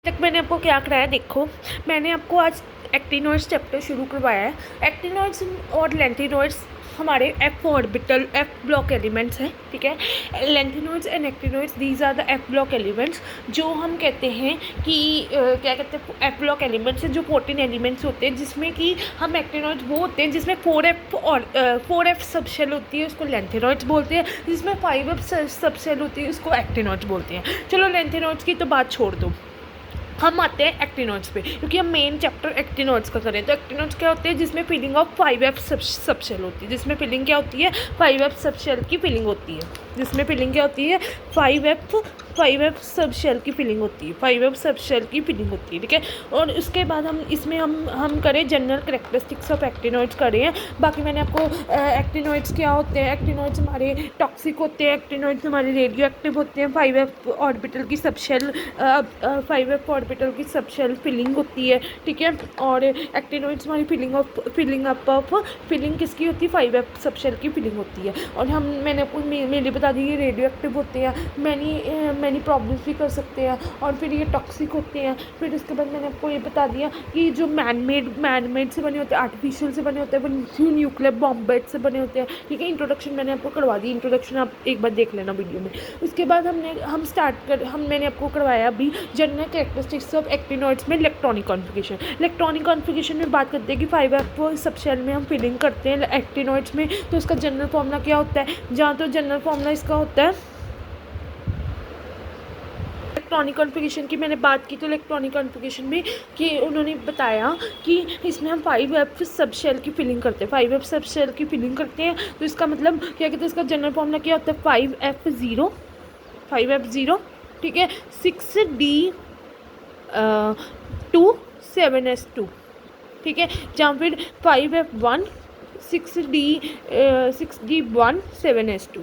तक मैंने आपको क्या कराया, देखो मैंने आपको आज एक्टिनोइड्स चैप्टर शुरू करवाया है। एक्टिनोइड्स और लेंथिनोइड्स हमारे F orbital F block elements हैं, ठीक है। Lanthanoids and actinoids these are the F block elements, जो हम कहते हैं कि क्या कहते हैं, एफ ब्लॉक एलिमेंट्स हैं जो 14 एलिमेंट्स होते हैं, जिसमें कि हम एक्टिनोइड्स वो होते हैं जिसमें 4F सबशेल होती है, उसको लेंथिनोइड्स बोलते हैं। जिसमें 5F सबशेल होती है उसको एक्टिनोइड्स बोलते हैं। चलो लेंथिनोइड्स की तो बात छोड़ दो, हम आते हैं एक्टिनोइड्स पे, क्योंकि हम मेन चैप्टर एक्टिनोइड्स का करें। तो एक्टिनोइड्स क्या होते हैं, जिसमें फिलिंग ऑफ 5F सबशेल होती है। जिसमें फिलिंग क्या होती है, 5F सबशेल की फिलिंग होती है। जिसमें फिलिंग क्या होती है, 5F सबशेल की फिलिंग होती है। 5F सबशेल की फिलिंग होती है, ठीक है। और उसके बाद हम इसमें हम करें जनरल कैरेक्टरिस्टिक्स ऑफ एक्टिनोइड्स करें हैं। बाकी मैंने आपको एक्टिनोइड्स क्या होते हैं, एक्टिनोइड्स हमारे टॉक्सिक होते हैं, एक्टिनोइड्स हमारे रेडियो एक्टिव होते हैं। 5F ऑर्बिटल की सबशेल 5F ऑर्बिटल की सबशेल फिलिंग होती है, ठीक है। और एक्टिनोइड्स हमारी फिलिंग किसकी होती है, 5F सबशेल की फिलिंग होती है। और मैंने आपको मेनली बता दी, ये रेडियो एक्टिव होते हैं, मैनी प्रॉब्लम्स भी कर सकते हैं। और फिर ये टॉक्सिक होते हैं। फिर उसके बाद मैंने आपको ये बता दिया कि जो मैनमेड से बने होते हैं, आर्टिफिशियल से बने होते हैं, वो न्यूक्लियर बॉम्बेट से बने होते हैं, ठीक है। इंट्रोडक्शन मैंने आपको करवा दी, इंट्रोडक्शन आप एक बार देख लेना वीडियो में। उसके बाद मैंने आपको करवाया अभी जनरल कैरेक्टरिस्टिक्स ऑफ एक्टिनोइड्स में इलेक्ट्रॉनिक कॉन्फिगरेशन। इलेक्ट्रॉनिक कॉन्फिगरेशन में बात करते हैं कि 5F सबशेल में हम फिलिंग करते हैं एक्टिनोइड्स में, तो उसका जनरल फॉर्मूला क्या होता है। जहाँ तो जनरल फॉर्मूला इसका होता है इलेक्ट्रॉनिक कॉन्फिगरेशन की मैंने बात की, तो इलेक्ट्रॉनिक कॉन्फिगरेशन में कि उन्होंने बताया कि इसमें हम 5F सबशेल की फिलिंग करते हैं। 5F सबशेल की फिलिंग करते हैं, तो इसका मतलब क्या कहते हैं, इसका जनरल फॉर्मूला क्या होता है, 5F0, ठीक है, 6D2 7S2, ठीक है। जहाँ फिर 5F1 6D1 7S2,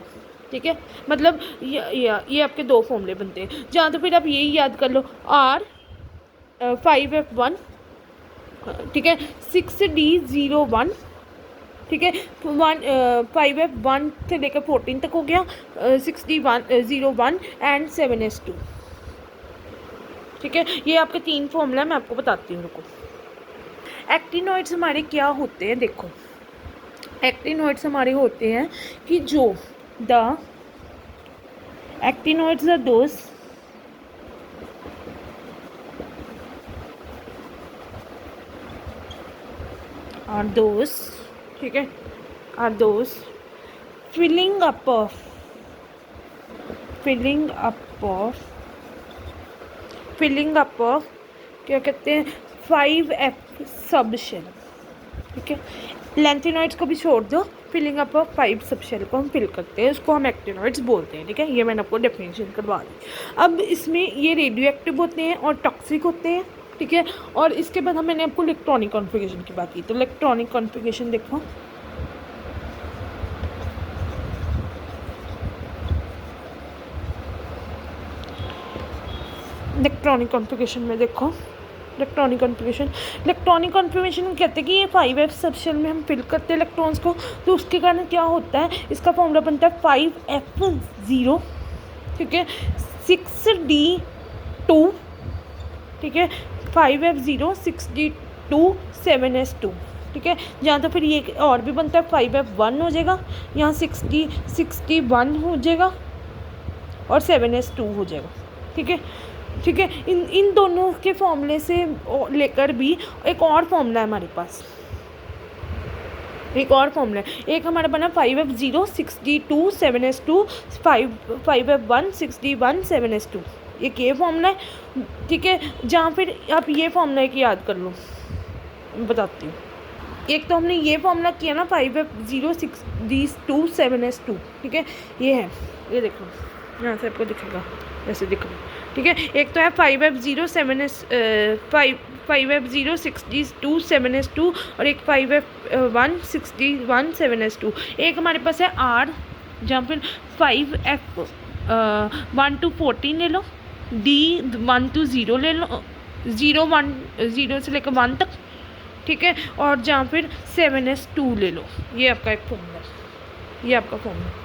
ठीक है। मतलब ये आपके दो फॉर्मूले बनते हैं। जहाँ तो फिर आप यही याद कर लो, R 5F1, ठीक है, 6D01, ठीक है, 5F1 से लेकर 14 तक हो गया, 6D01 एंड 7S2, ठीक है। ये आपके 3 फॉर्मूला मैं आपको बताती हूँ, रुको। एक्टिनोइड्स हमारे क्या होते हैं, देखो एक्टिनोइड्स हमारे होते हैं कि जो the actinoids are those, ठीक है, are those filling up of क्या कहते हैं, 5F सबशेल, ठीक है। लेंथिनोइड्स को भी छोड़ दो, फिलिंग अप ऑफ 5 सबशेल को हम फिल करते हैं, उसको हम एक्टिनोइड्स बोलते हैं, ठीक है। ये मैंने आपको डेफिनेशन करवा दी। अब इसमें ये रेडियो एक्टिव होते हैं और टॉक्सिक होते हैं, ठीक है। और इसके बाद मैंने आपको इलेक्ट्रॉनिक कॉन्फिगरेशन की बात की, तो इलेक्ट्रॉनिक कॉन्फिगरेशन देखो, इलेक्ट्रॉनिक कॉन्फिगरेशन में देखो, इलेक्ट्रॉनिक कॉन्फिगरेशन कहते हैं कि ये 5F सबशेल में हम फिल करते हैं इलेक्ट्रॉन्स को, तो उसके कारण क्या होता है, इसका फॉर्मूला बनता है 5F0, ठीक है, 6D2, ठीक है, 5F0 6D2 7S2, ठीक है। जहाँ तो फिर ये और भी बनता है, 5F1 हो जाएगा, यहाँ 6D1 हो जाएगा और 7S2 हो जाएगा, ठीक है, ठीक है। इन दोनों के फॉर्मूले से लेकर भी एक और फॉर्मूला है हमारे पास, एक और फॉर्मूला है। एक हमारा बना 5F0 6D2 7S2, 5F1 6D1 7S2, एक ये फॉर्मूला है, ठीक है। जहाँ फिर आप ये फॉर्मूला एक याद कर लो, बताती हूँ। एक तो हमने ये फॉर्मूला किया ना, 5F0 6D2 7S2, ठीक है, ये है, ये देखो यहाँ से आपको दिखेगा, ऐसे दिख रहा है, ठीक है। एक तो है 5F0 6D2 7S2 और एक 5F1 6D1 7S2। एक हमारे पास है R, जहाँ फिर 5F1 to 14 ले लो, D1 to 0 ले लो, 0 से लेकर 1 तक, ठीक है। और जहाँ फिर 7S2 ले लो। ये आपका एक फॉर्मूला, ये आपका फॉर्मूला।